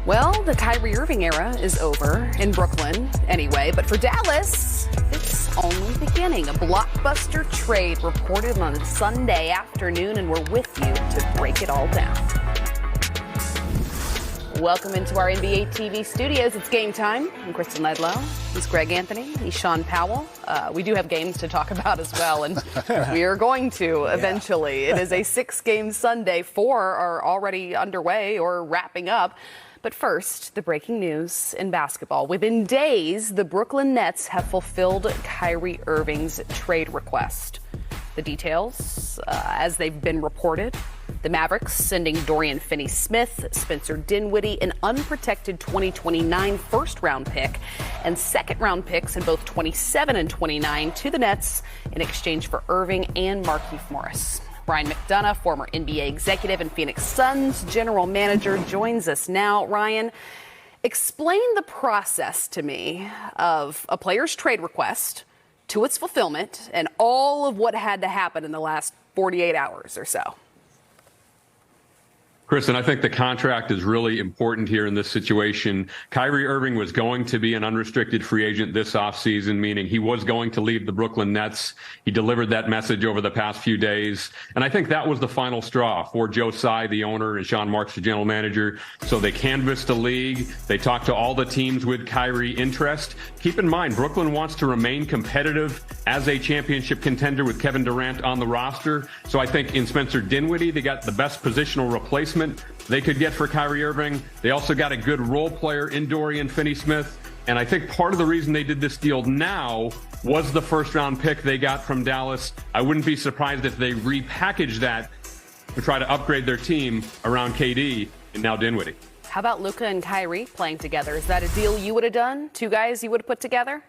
Well, the Kyrie Irving era is over in Brooklyn anyway, but for Dallas, it's only beginning. A blockbuster trade reported on a Sunday afternoon, and we're with you to break it all down. Welcome into our NBA TV studios. It's game time. I'm Kristen Ledlow. He's Greg Anthony. He's Sean Powell. We do have games to talk about as well, and we are going to eventually. It is a 6-game Sunday. 4 are already underway or wrapping up. But first, the breaking news in basketball. Within days, the Brooklyn Nets have fulfilled Kyrie Irving's trade request. The details, as they've been reported, the Mavericks sending Dorian Finney-Smith, Spencer Dinwiddie, an unprotected 2029 first-round pick, and second-round picks in both 27 and 29 to the Nets in exchange for Irving and Markieff Morris. Ryan McDonough, former NBA executive and Phoenix Suns general manager, joins us now. Ryan, explain the process to me of a player's trade request to its fulfillment and all of what had to happen in the last 48 hours or so. Kristen, I think the contract is really important here in this situation. Kyrie Irving was going to be an unrestricted free agent this offseason, meaning he was going to leave the Brooklyn Nets. He delivered that message over the past few days. And I think that was the final straw for Joe Tsai, the owner, and Sean Marks, the general manager. So they canvassed the league. They talked to all the teams with Kyrie interest. Keep in mind, Brooklyn wants to remain competitive as a championship contender with Kevin Durant on the roster. So I think in Spencer Dinwiddie, they got the best positional replacement they could get for Kyrie Irving. They also got a good role player in Dorian Finney-Smith. And I think part of the reason they did this deal now was the first-round pick they got from Dallas. I wouldn't be surprised if they repackaged that to try to upgrade their team around KD and now Dinwiddie. How about Luka and Kyrie playing together? Is that a deal you would have done? 2 guys you would have put together?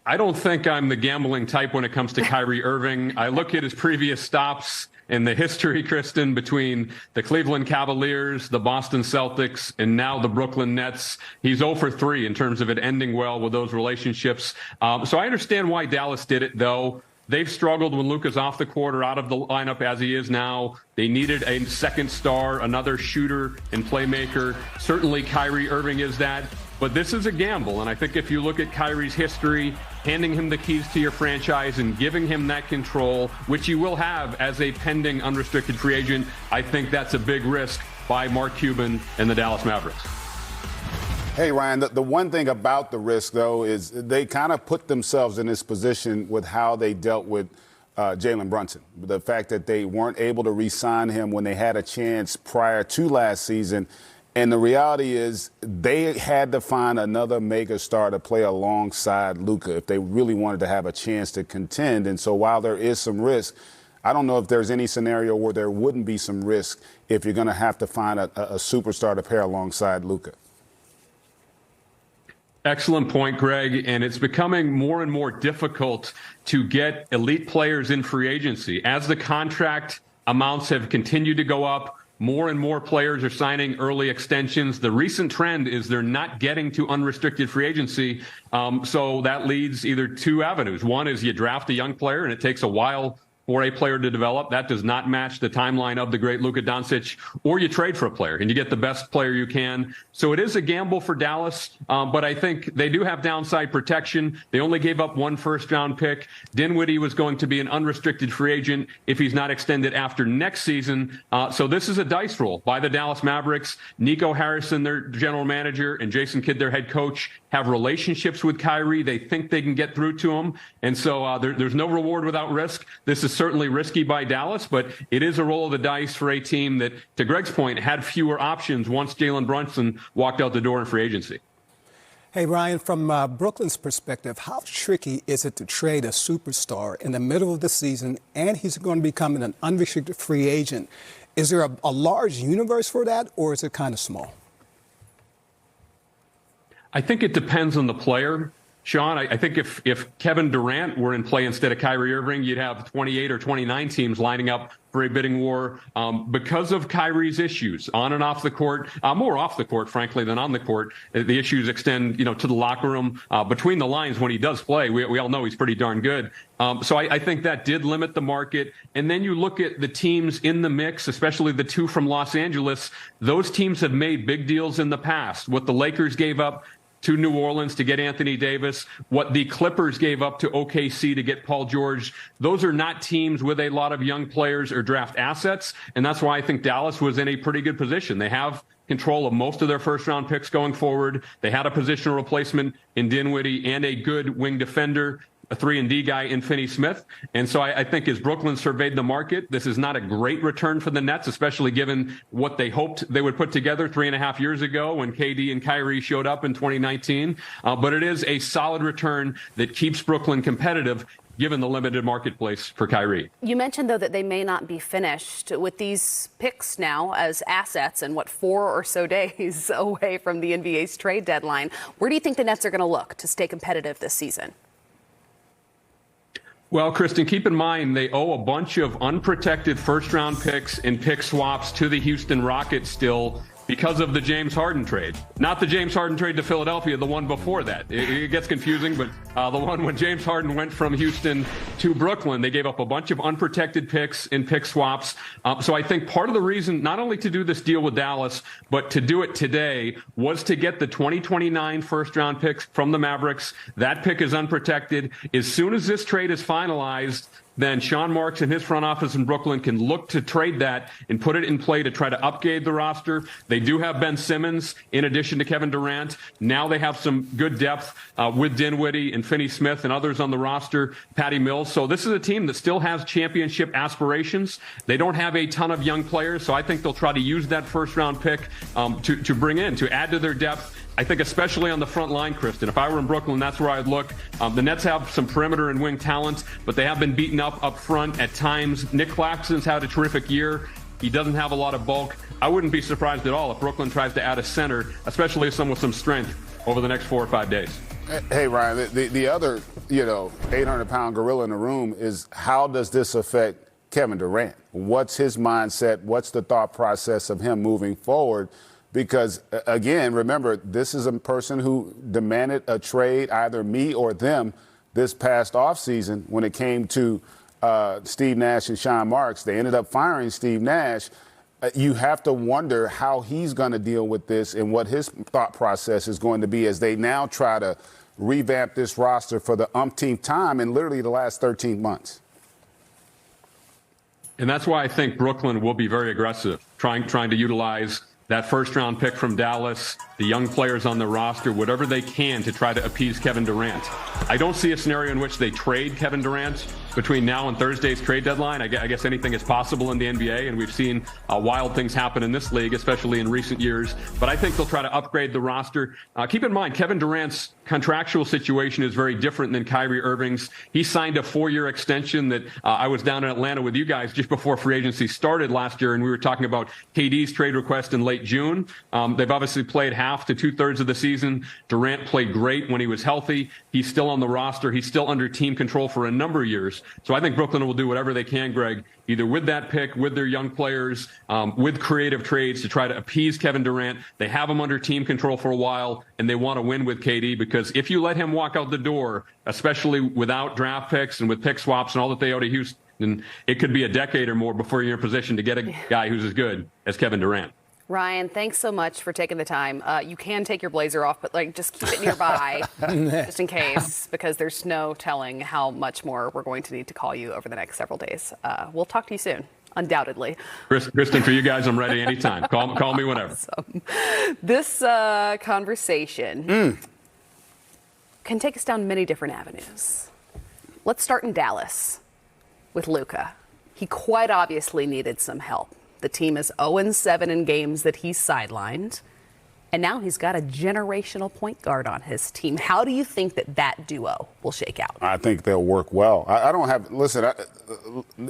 I don't think I'm the gambling type when it comes to Kyrie Irving. I look at his previous stops in the history, Kristen, between the Cleveland Cavaliers, the Boston Celtics, and now the Brooklyn Nets. He's 0 for 3 in terms of it ending well with those relationships. So I understand why Dallas did it, though. They've struggled when Luka's off the court or out of the lineup as he is now. They needed a second star, another shooter and playmaker. Certainly Kyrie Irving is that. But this is a gamble, and I think if you look at Kyrie's history, handing him the keys to your franchise and giving him that control, which you will have as a pending unrestricted free agent, I think that's a big risk by Mark Cuban and the Dallas Mavericks. Hey, Ryan, the one thing about the risk, though, is they kind of put themselves in this position with how they dealt with Jalen Brunson. The fact that they weren't able to re-sign him when they had a chance prior to last season. And the reality is they had to find another mega star to play alongside Luka if they really wanted to have a chance to contend. And so while there is some risk, I don't know if there's any scenario where there wouldn't be some risk if you're going to have to find a superstar to pair alongside Luka. Excellent point, Greg. And it's becoming more and more difficult to get elite players in free agency. As the contract amounts have continued to go up, more and more players are signing early extensions. The recent trend is they're not getting to unrestricted free agency. So that leads either 2 avenues. One is you draft a young player and it takes a while for a player to develop. That does not match the timeline of the great Luka Doncic. Or you trade for a player and you get the best player you can. So it is a gamble for Dallas, but I think they do have downside protection. They only gave up 1 first-round pick. Dinwiddie was going to be an unrestricted free agent if he's not extended after next season. So this is a dice roll by the Dallas Mavericks. Nico Harrison, their general manager, and Jason Kidd, their head coach, have relationships with Kyrie. They think they can get through to him. And so there's no reward without risk. This is certainly risky by Dallas, but it is a roll of the dice for a team that, to Greg's point, had fewer options once Jalen Brunson walked out the door in free agency. Hey, Ryan, from Brooklyn's perspective, how tricky is it to trade a superstar in the middle of the season and he's going to become an unrestricted free agent? Is there a large universe for that, or is it kind of small? I think it depends on the player. Sean, I think if Kevin Durant were in play instead of Kyrie Irving, you'd have 28 or 29 teams lining up for a bidding war because of Kyrie's issues on and off the court, more off the court, frankly, than on the court. The issues extend, to the locker room, between the lines when he does play. We all know he's pretty darn good. So I think that did limit the market. And then you look at the teams in the mix, especially the two from Los Angeles. Those teams have made big deals in the past. What the Lakers gave up to New Orleans to get Anthony Davis, what the Clippers gave up to OKC to get Paul George. Those are not teams with a lot of young players or draft assets, and that's why I think Dallas was in a pretty good position. They have control of most of their first-round picks going forward. They had a positional replacement in Dinwiddie and a good wing defender, a 3-and-D guy in Finney-Smith. And so I think as Brooklyn surveyed the market, this is not a great return for the Nets, especially given what they hoped they would put together 3.5 years ago when KD and Kyrie showed up in 2019. But it is a solid return that keeps Brooklyn competitive, given the limited marketplace for Kyrie. You mentioned, though, that they may not be finished with these picks now as assets and 4 or so days away from the NBA's trade deadline. Where do you think the Nets are going to look to stay competitive this season? Well, Kristen, keep in mind they owe a bunch of unprotected first-round picks and pick swaps to the Houston Rockets still because of the James Harden trade. Not the James Harden trade to Philadelphia, the one before that. It gets confusing, but the one when James Harden went from Houston to Brooklyn, they gave up a bunch of unprotected picks and pick swaps. So I think part of the reason, not only to do this deal with Dallas, but to do it today, was to get the 2029 first-round picks from the Mavericks. That pick is unprotected. As soon as this trade is finalized, then Sean Marks and his front office in Brooklyn can look to trade that and put it in play to try to upgrade the roster. They do have Ben Simmons in addition to Kevin Durant. Now they have some good depth with Dinwiddie and Finney-Smith and others on the roster, Patty Mills. So this is a team that still has championship aspirations. They don't have a ton of young players, so I think they'll try to use that first-round pick to bring in, to add to their depth. I think especially on the front line, Kristen, if I were in Brooklyn, that's where I'd look. The Nets have some perimeter and wing talent, but they have been beaten up front at times. Nick Claxton's had a terrific year. He doesn't have a lot of bulk. I wouldn't be surprised at all if Brooklyn tries to add a center, especially someone with some strength, over the next 4 or 5 days. Hey, Ryan, the other, 800-pound gorilla in the room is how does this affect Kevin Durant? What's his mindset? What's the thought process of him moving forward? Because, again, remember, this is a person who demanded a trade, either me or them, this past offseason when it came to Steve Nash and Sean Marks. They ended up firing Steve Nash. You have to wonder how he's going to deal with this and what his thought process is going to be as they now try to revamp this roster for the umpteenth time in literally the last 13 months. And that's why I think Brooklyn will be very aggressive, trying to utilize that first-round pick from Dallas, the young players on the roster, whatever they can to try to appease Kevin Durant. I don't see a scenario in which they trade Kevin Durant between now and Thursday's trade deadline. I guess anything is possible in the NBA, and we've seen wild things happen in this league, especially in recent years. But I think they'll try to upgrade the roster. Keep in mind, Kevin Durant's contractual situation is very different than Kyrie Irving's. He signed a 4-year extension that I was down in Atlanta with you guys just before free agency started last year, and we were talking about KD's trade request in late June. They've obviously played half to 2/3 of the season. Durant played great when he was healthy. He's still on the roster. He's still under team control for a number of years. So I think Brooklyn will do whatever they can, Greg, either with that pick, with their young players, with creative trades to try to appease Kevin Durant. They have him under team control for a while, and they want to win with KD because if you let him walk out the door, especially without draft picks and with pick swaps and all that they owe to Houston, it could be a decade or more before you're in a position to get a guy who's as good as Kevin Durant. Ryan, thanks so much for taking the time. You can take your blazer off, but just keep it nearby just in case, because there's no telling how much more we're going to need to call you over the next several days. We'll talk to you soon, undoubtedly. Kristen, for you guys, I'm ready anytime. Call me whenever. Awesome. This conversation can take us down many different avenues. Let's start in Dallas with Luka. He quite obviously needed some help. The team is 0-7 in games that he's sidelined, and now he's got a generational point guard on his team. How do you think that duo will shake out? I think they'll work well.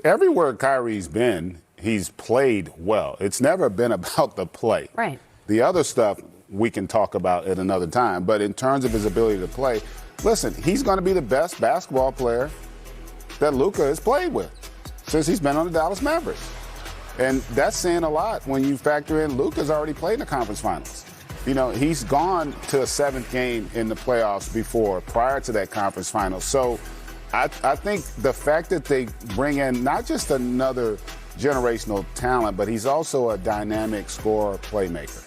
Everywhere Kyrie's been, he's played well. It's never been about the play. Right. The other stuff we can talk about at another time, but in terms of his ability to play, listen, he's going to be the best basketball player that Luka has played with since he's been on the Dallas Mavericks. And that's saying a lot when you factor in Luka's already played in the conference finals. You know, he's gone to a 7th game in the playoffs before, prior to that conference final. So I think the fact that they bring in not just another generational talent, but he's also a dynamic scorer, playmaker.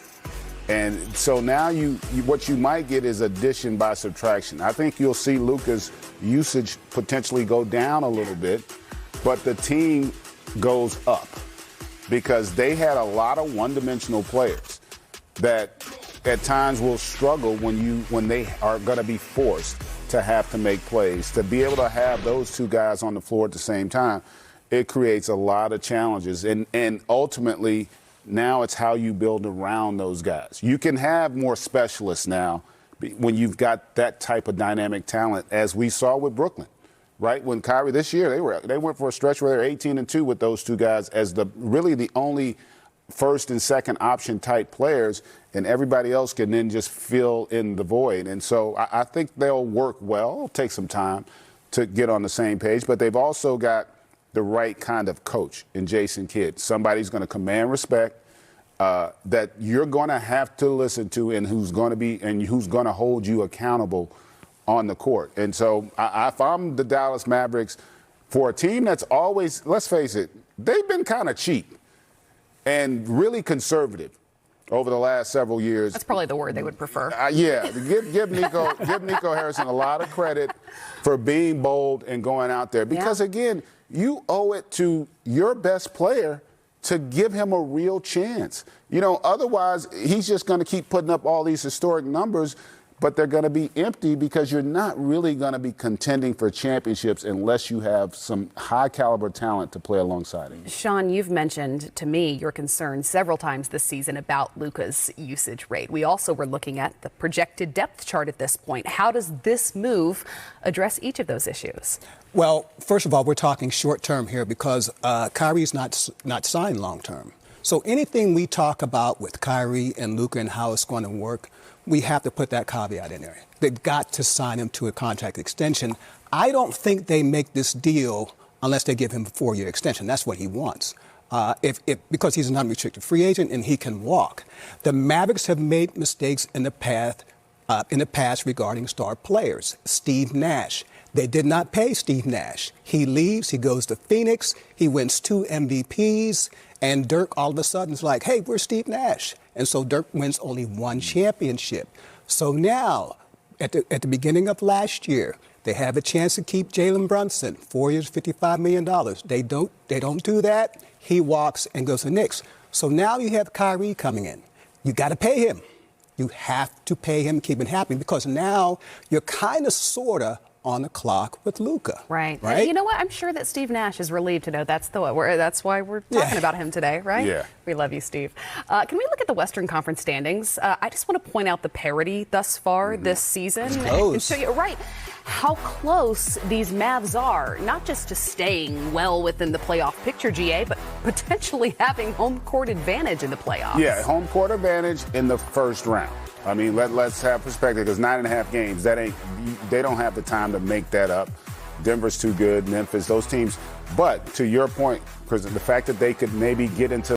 And so now what you might get is addition by subtraction. I think you'll see Luka's usage potentially go down a little bit, but the team goes up because they had a lot of one-dimensional players that at times will struggle when they are going to be forced to have to make plays. To be able to have those two guys on the floor at the same time, it creates a lot of challenges. And ultimately, now it's how you build around those guys. You can have more specialists now when you've got that type of dynamic talent, as we saw with Brooklyn, right? When KYRIE this year, they went for a stretch where they're 18-2 with those two guys as really the only first and second option type players, and everybody else can then just fill in the void. And so I think they'll work well. It'll take some time to get on the same page, but they've also got the right kind of coach in Jason Kidd. Somebody's going to command respect, that you're going to have to listen to, and who's going to hold you accountable on the court. And so if I'm the Dallas Mavericks, for a team that's always, let's face it, they've been kind of cheap and really conservative over the last several years. That's probably the word they would prefer. Yeah, give Nico Harrison a lot of credit for being bold and going out there. Because, again, you owe it to your best player to give him a real chance. You know, otherwise, he's just going to keep putting up all these historic numbers, but they're going to be empty because you're not really going to be contending for championships unless you have some high-caliber talent to play alongside him. Sean, you've mentioned to me your concern several times this season about Luka's usage rate. We also were looking at the projected depth chart at this point. How does this move address each of those issues? Well, first of all, we're talking short-term here because KYRIE's not signed long-term. So anything we talk about with KYRIE and Luka and how it's going to work, we have to put that caveat in there. They've got to sign him to a contract extension. I don't think they make this deal unless they give him a 4-year extension. That's what he wants. Because he's an unrestricted free agent and he can walk. The Mavericks have made mistakes in the past regarding star players. Steve Nash. They did not pay Steve Nash. He leaves, he goes to Phoenix, he wins 2 MVPs, and Dirk all of a sudden is like, hey, where's Steve Nash? And so Dirk wins only 1 championship. So now, at the beginning of last year, they have a chance to keep Jalen Brunson, 4 years, $55 million. They don't do that. He walks and goes to the Knicks. So now you have KYRIE coming in. You got to pay him. You have to pay him, keep him happy, because now you're kind of, sort of, on the clock with Luka. Right. You know what? I'm sure that Steve Nash is relieved to know that's why we're talking about him today, right? Yeah. We love you, Steve. Can we look at the Western Conference standings? I just want to point out the parity thus far this season and show you how close these Mavs are, not just to staying well within the playoff picture, GA, but potentially having home court advantage in the playoffs. Yeah, home court advantage in the first round. I mean, let's have perspective, because 9.5 games, they don't have the time to make that up. Denver's too good, Memphis, those teams. But to your point, Chris, the fact that they could maybe get into